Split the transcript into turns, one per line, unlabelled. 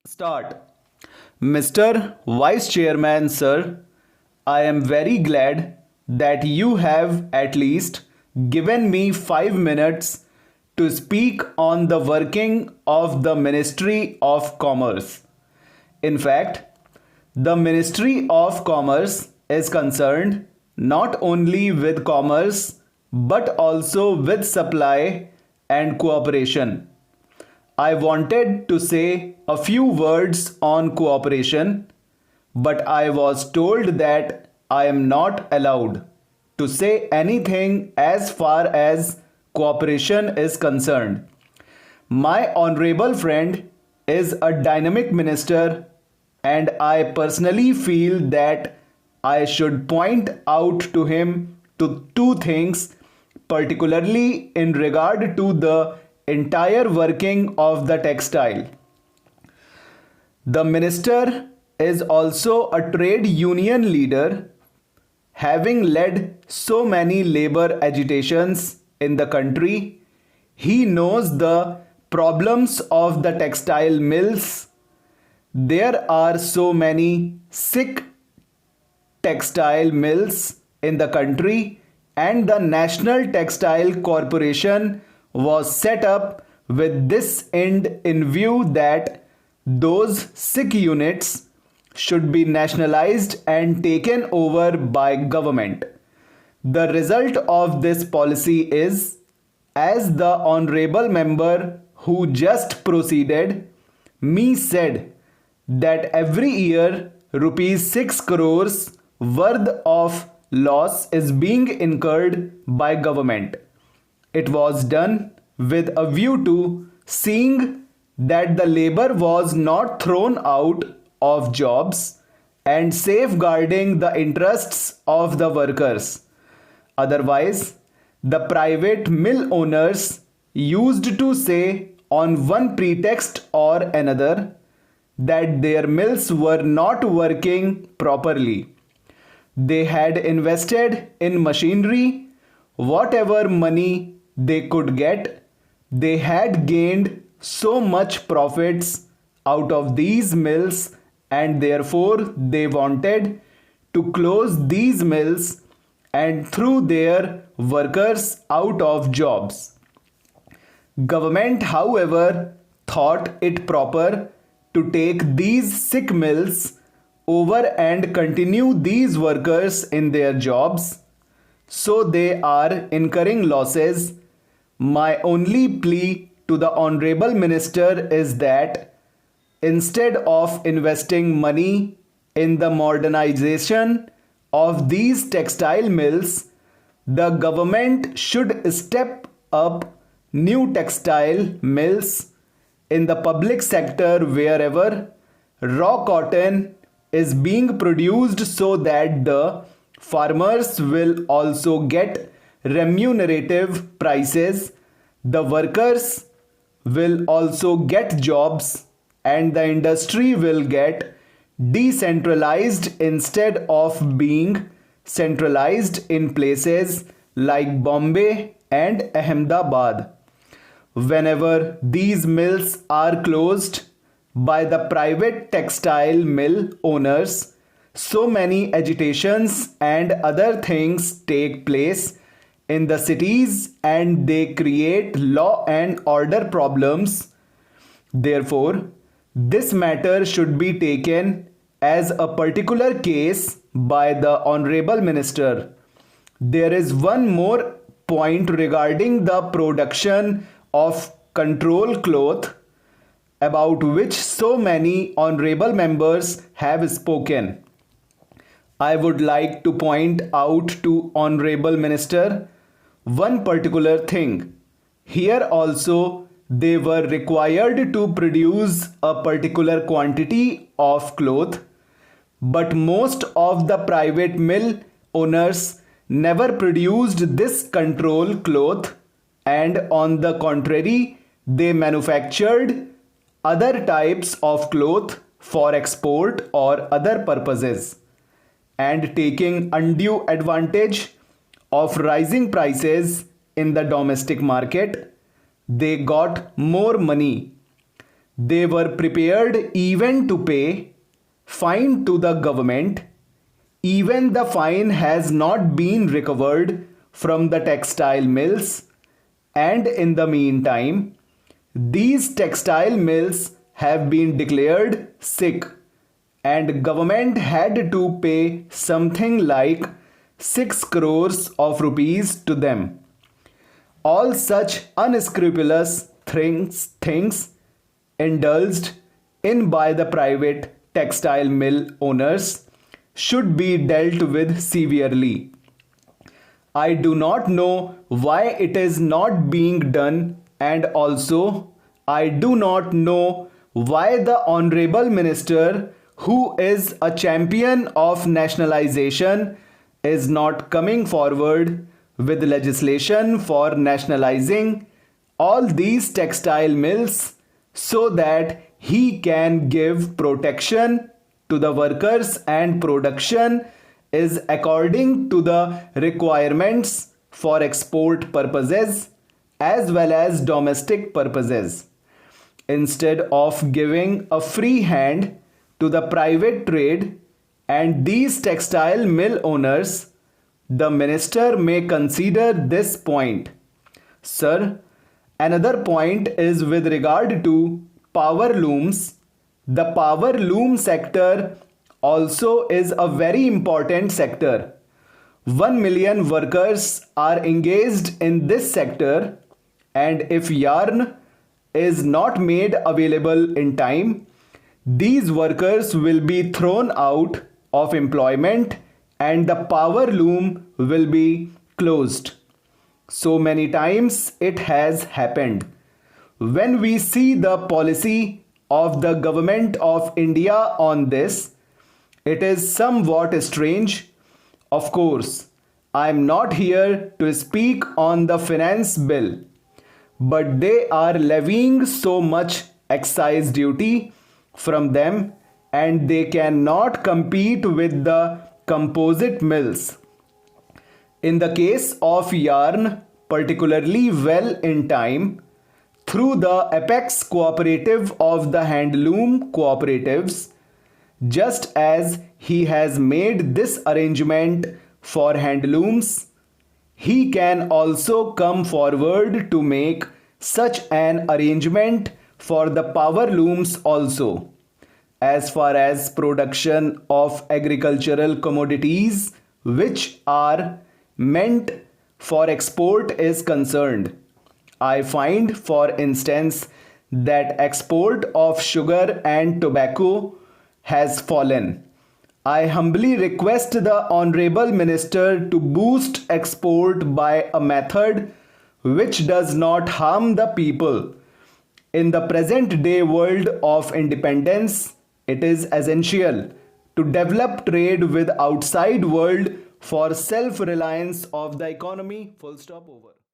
Start. Mr. Vice Chairman, sir, I am very glad that you have at least given me 5 minutes to speak on the working of the Ministry of Commerce. In fact, the Ministry of Commerce is concerned not only with commerce but also with supply and cooperation. I wanted to say a few words on cooperation, but I was told that I am not allowed to say anything as far as cooperation is concerned. My honorable friend is a dynamic minister, and I personally feel that I should point out to him to two things, particularly in regard to the entire working of the textile. The minister is also a trade union leader, having led so many labor agitations in the country. He knows the problems of the textile mills. There are so many sick textile mills in the country, and the National Textile Corporation was set up with this end in view that those sick units should be nationalized and taken over by government. The result of this policy is, as the honorable member who just proceeded me said, that every year rupees 6 crores worth of loss is being incurred by government. It was done with a view to seeing that the labor was not thrown out of jobs and safeguarding the interests of the workers. Otherwise, the private mill owners used to say on one pretext or another that their mills were not working properly. They had invested in machinery, whatever money they could get. They had gained so much profits out of these mills, and therefore they wanted to close these mills and throw their workers out of jobs. Government, however, thought it proper to take these sick mills over and continue these workers in their jobs, so they are incurring losses. My only plea to the honorable minister is that instead of investing money in the modernization of these textile mills, the government should step up new textile mills in the public sector wherever raw cotton is being produced, so that the farmers will also get remunerative prices, the workers will also get jobs, and the industry will get decentralized instead of being centralized in places like Bombay and Ahmedabad. Whenever these mills are closed by the private textile mill owners, so many agitations and other things take place in the cities and they create law and order problems. Therefore, this matter should be taken as a particular case by the honorable minister. There is one more point regarding the production of control cloth, about which so many honorable members have spoken. I would like to point out to honorable minister one particular thing. Here also they were required to produce a particular quantity of cloth, but most of the private mill owners never produced this control cloth, and on the contrary, they manufactured other types of cloth for export or other purposes, and taking undue advantage of rising prices in the domestic market, they got more money. They were prepared even to pay fine to the government. Even the fine has not been recovered from the textile mills, and in the meantime, these textile mills have been declared sick, and government had to pay something like 6 crores of rupees to them. All such unscrupulous things indulged in by the private textile mill owners should be dealt with severely. I do not know why it is not being done, and also I do not know why the Honorable Minister, who is a champion of nationalization, is not coming forward with legislation for nationalizing all these textile mills so that he can give protection to the workers and production is according to the requirements for export purposes as well as domestic purposes. Instead of giving a free hand to the private trade and these textile mill owners, the minister may consider this point. Sir, another point is with regard to power looms. The power loom sector also is a very important sector. 1 million workers are engaged in this sector, and if yarn is not made available in time, these workers will be thrown out of employment and the power loom will be closed. So many times it has happened. When we see the policy of the government of India on this, it is somewhat strange. Of course, I am not here to speak on the finance bill, but they are levying so much excise duty from them and they cannot compete with the composite mills. In the case of yarn, particularly well in time, through the apex cooperative of the handloom cooperatives, just as he has made this arrangement for handlooms, he can also come forward to make such an arrangement for the power looms also. As far as production of agricultural commodities which are meant for export is concerned, I find, for instance, that export of sugar and tobacco has fallen. I humbly request the Honorable Minister to boost export by a method which does not harm the people. In the present day world of independence, it is essential to develop trade with outside world for self-reliance of the economy. Full stop, over.